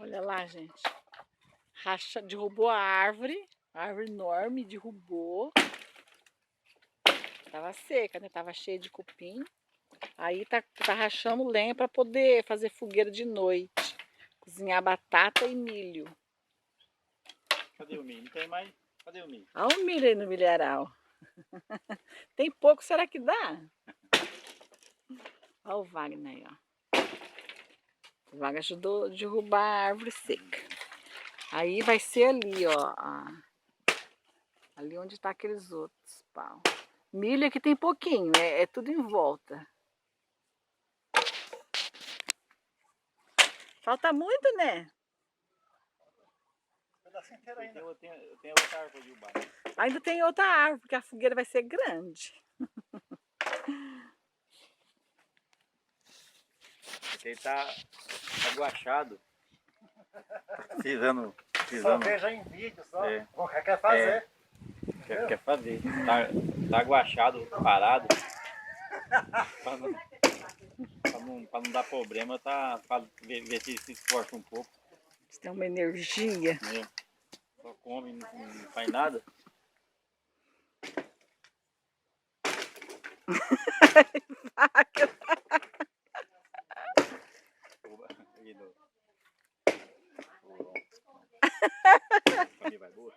Olha lá, gente. Derrubou a árvore enorme, derrubou. Tava seca, né? Tava cheia de cupim. Aí tá rachando lenha para poder fazer fogueira de noite. Cozinhar batata e milho. Cadê o milho? Não tem mais? Cadê o milho? Olha o milho aí no milharal. Tem pouco, será que dá? Olha o Wagner aí, ó. O Wagner ajudou a derrubar a árvore seca. Aí vai ser ali, ó. Ali onde tá aqueles outros pau. Milho aqui tem pouquinho, é tudo em volta. Falta muito, né? Pedacinho inteiro ainda. Eu tenho outra árvore de baixo. Ainda tem outra árvore, porque a fogueira vai ser grande. Porque ele tá aguachado. Pisando. Só veja em vídeo, só. É. Quer fazer. Quer fazer. Tá aguachado, parado. Pra não dar problema, tá pra ver se esforça um pouco. Você tem uma energia. É. Só come, não faz nada. Vai boa.